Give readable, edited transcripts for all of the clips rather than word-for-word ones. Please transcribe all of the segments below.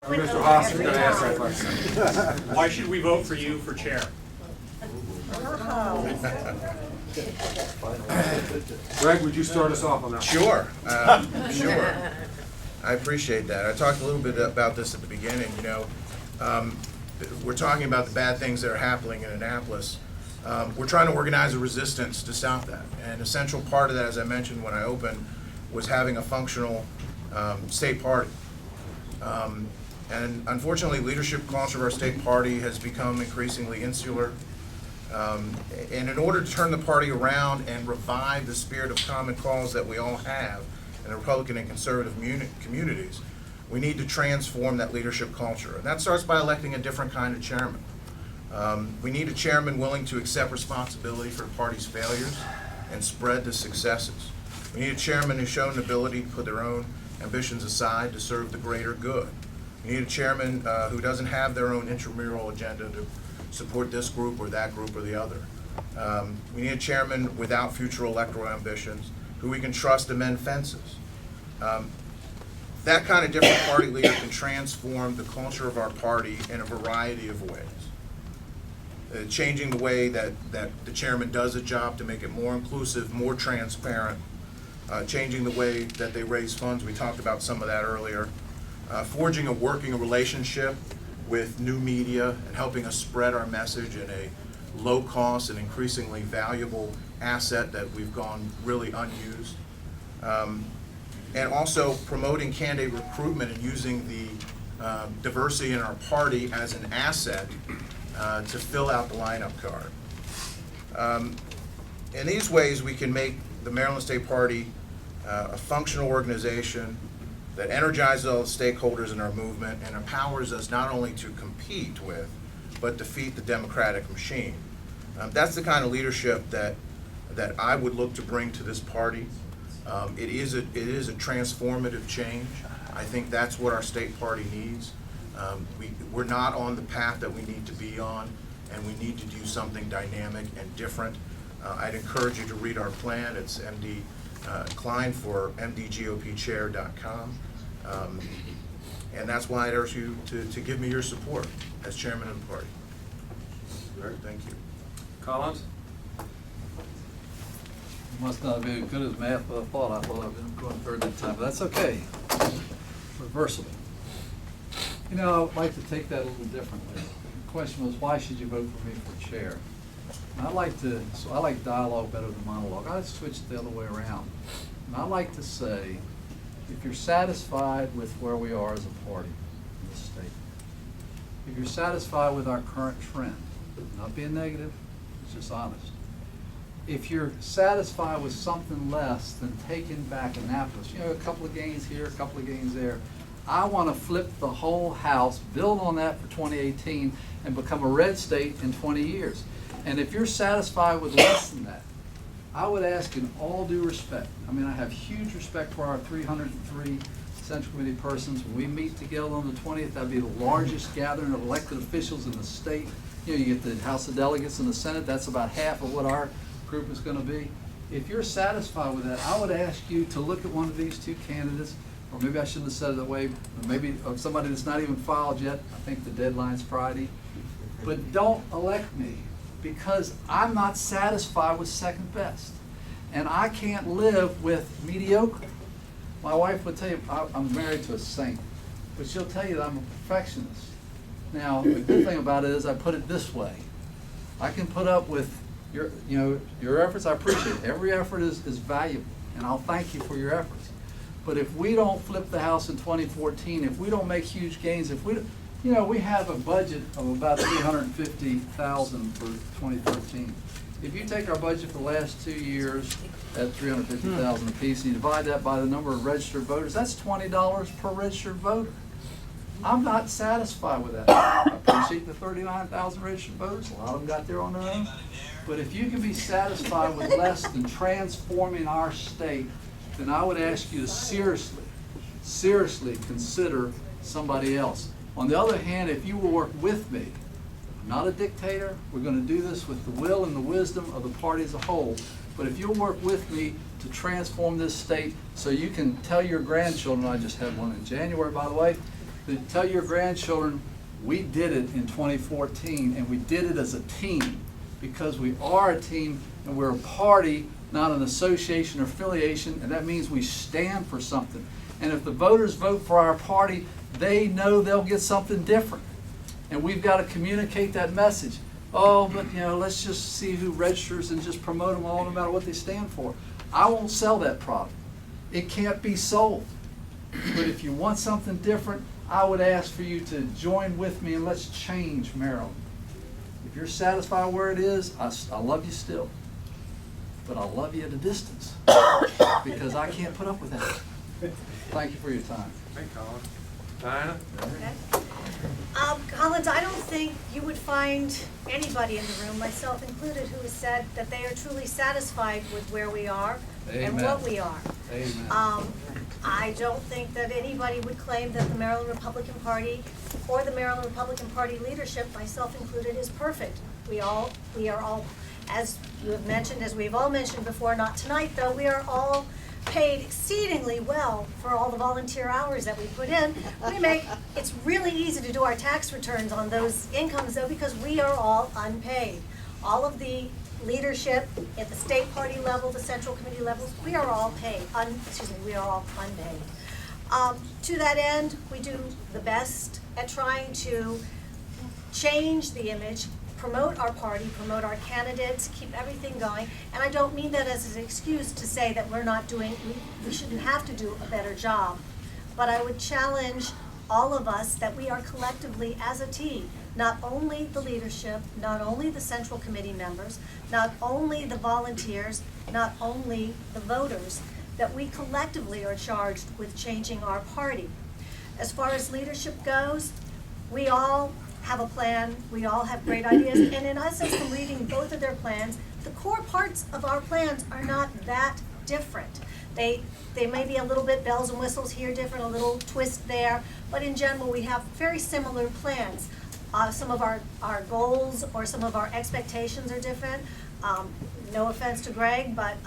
Mr. Haas is going to ask that question. Why should we vote for you for chair? Greg, would you start us off on that? Sure, sure. I appreciate that. I talked a little bit about this at the beginning. We're talking about the bad things that are happening in Annapolis. We're trying to organize a resistance to stop that. And an essential part of that, as I mentioned when I opened, was having a functional state party. And unfortunately, leadership culture of our state party has become increasingly insular. And in order to turn the party around and revive the spirit of common cause that we all have in the Republican and conservative communities, we need to transform that leadership culture. And that starts by electing a different kind of chairman. We need a chairman willing to accept responsibility for the party's failures and spread the successes. We need a chairman who's shown an ability to put their own ambitions aside to serve the greater good. We need a chairman who doesn't have their own intramural agenda to support this group or that group or the other. We need a chairman without future electoral ambitions who we can trust to mend fences. That kind of different party leader can transform the culture of our party in a variety of ways. Changing the way that the chairman does a job to make it more inclusive, more transparent, changing the way that they raise funds. We talked about some of that earlier. Forging a working relationship with new media and helping us spread our message in a low-cost and increasingly valuable asset that we've gone really unused. And also promoting candidate recruitment and using the diversity in our party as an asset to fill out the lineup card. In these ways, we can make the Maryland State Party a functional organization that energizes all the stakeholders in our movement and empowers us not only to compete with, but defeat the Democratic machine. That's the kind of leadership that I would look to bring to this party. It is a transformative change. I think that's what our state party needs. We're not on the path that we need to be on, and we need to do something dynamic and different. I'd encourage you to read our plan. It's Kline for MDGOPchair.com. And that's why I'd urge you to give me your support as chairman of the party. Thank you. Collins? Must not be as good as math, but I thought I've been going third that time, but that's okay. Reversible. I'd like to take that a little differently. The question was, why should you vote for me for chair? And I like dialogue better than monologue. I switch it the other way around. And I like to say, if you're satisfied with where we are as a party in this state, if you're satisfied with our current trend, not being negative, it's just honest. If you're satisfied with something less than taking back Annapolis, a couple of gains here, a couple of gains there, I want to flip the whole house, build on that for 2018, and become a red state in 20 years. And if you're satisfied with less than that, I would ask in all due respect, I have huge respect for our 303 Central Committee persons. When we meet together on the 20th, that'd be the largest gathering of elected officials in the state. You get the House of Delegates and the Senate, that's about half of what our group is going to be. If you're satisfied with that, I would ask you to look at one of these two candidates, or maybe I shouldn't have said it that way, maybe of somebody that's not even filed yet. I think the deadline's Friday. But don't elect me, because I'm not satisfied with second best. And I can't live with mediocre. My wife would tell you, I'm married to a saint, but she'll tell you that I'm a perfectionist. Now, the good thing about it is I put it this way. I can put up with your efforts. I appreciate it. Every effort is valuable, and I'll thank you for your efforts. But if we don't flip the house in 2014, if we don't make huge gains, if we have a budget of about $350,000 for 2013. If you take our budget for the last 2 years at $350,000 apiece, and you divide that by the number of registered voters, that's $20 per registered voter. I'm not satisfied with that. I appreciate the 39,000 registered voters. A lot of them got there on their own. But if you can be satisfied with less than transforming our state, then I would ask you to seriously consider somebody else. On the other hand, if you will work with me, I'm not a dictator. We're going to do this with the will and the wisdom of the party as a whole. But if you'll work with me to transform this state so you can tell your grandchildren, I just had one in January, by the way, Tell your grandchildren, we did it in 2014, and we did it as a team, because we are a team, and we're a party, not an association or affiliation, and that means we stand for something. And if the voters vote for our party, they know they'll get something different. And we've got to communicate that message. Oh, but let's just see who registers and just promote them all no matter what they stand for. I won't sell that product. It can't be sold. But if you want something different, I would ask for you to join with me and let's change Maryland. If you're satisfied where it is, I love you still. But I love you at a distance because I can't put up with that. Thank you for your time. Hey, Colin. Diana? Okay. Collins, I don't think you would find anybody in the room, myself included, who has said that they are truly satisfied with where we are and Amen. what we are. Amen. I don't think that anybody would claim that the Maryland Republican Party or the Maryland Republican Party leadership, myself included, is perfect. We are all, as you have mentioned, as we've all mentioned before, not tonight though, we are all paid exceedingly well for all the volunteer hours that we put in. It's really easy to do our tax returns on those incomes though, because we are all unpaid. All of the leadership at the state party level, the central committee levels, we are all paid, we are all unpaid. To that end, we do the best at trying to change the image, promote our party, promote our candidates, keep everything going. And I don't mean that as an excuse to say that we shouldn't have to do a better job. But I would challenge all of us that we are collectively as a team, not only the leadership, not only the central committee members, not only the volunteers, not only the voters, that we collectively are charged with changing our party. As far as leadership goes, we all have a plan, we all have great ideas, and in essence, from reading both of their plans, the core parts of our plans are not that different. They may be a little bit bells and whistles here, different, a little twist there, but in general, we have very similar plans. Some of our goals or some of our expectations are different. No offense to Greg, but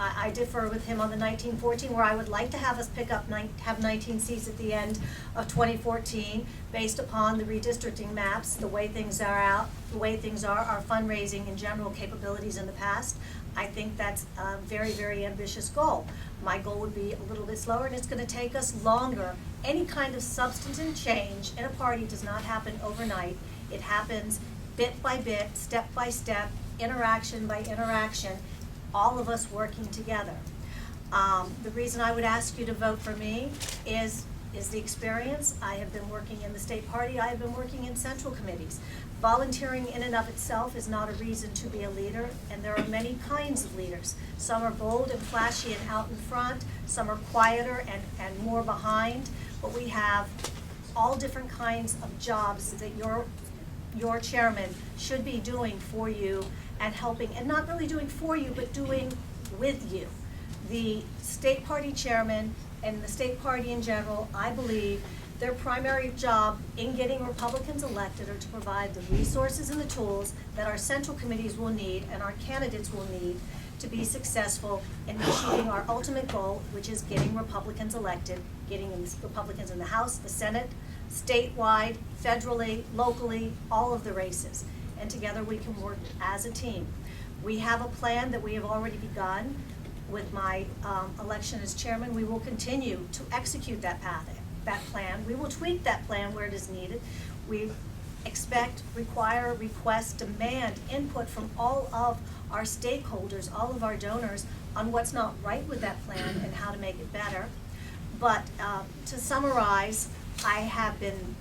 I differ with him on the 1914, where I would like to have us pick up have 19 seats at the end of 2014, based upon the redistricting maps, the way things are, our fundraising and general capabilities in the past. I think that's a very, very ambitious goal. My goal would be a little bit slower, and it's going to take us longer. Any kind of substantive change in a party does not happen overnight. It happens bit by bit, step by step, interaction by interaction, all of us working together. The reason I would ask you to vote for me is the experience. I have been working in the state party. I have been working in central committees. Volunteering in and of itself is not a reason to be a leader, and there are many kinds of leaders. Some are bold and flashy and out in front. Some are quieter and more behind. But we have all different kinds of jobs that your chairman should be doing for you and helping, and not really doing for you, but doing with you. The state party chairman and the state party in general, I believe, their primary job in getting Republicans elected are to provide the resources and the tools that our central committees will need and our candidates will need to be successful in achieving our ultimate goal, which is getting Republicans elected, getting Republicans in the House, the Senate, statewide, federally, locally, all of the races. And together we can work as a team. We have a plan that we have already begun. With my election as chairman, we will continue to execute that plan. We will tweak that plan where it is needed. We expect, require, request, demand input from all of our stakeholders, all of our donors, on what's not right with that plan and how to make it better. But to summarize, I have been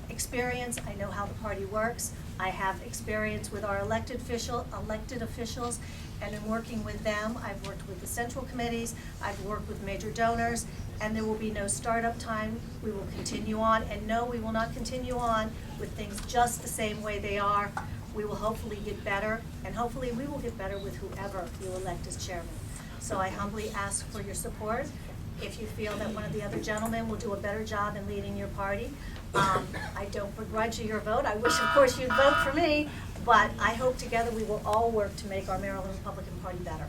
experienced. I know how the party works. I have experience with our elected officials, and in working with them, I've worked with the central committees, I've worked with major donors, and there will be no startup time. We will continue on, and no, we will not continue on with things just the same way they are. We will hopefully get better, and hopefully we will get better with whoever you elect as chairman. So I humbly ask for your support. If you feel that one of the other gentlemen will do a better job in leading your party, I don't begrudge you your vote. I wish, of course, you'd vote for me, but I hope together we will all work to make our Maryland Republican Party better.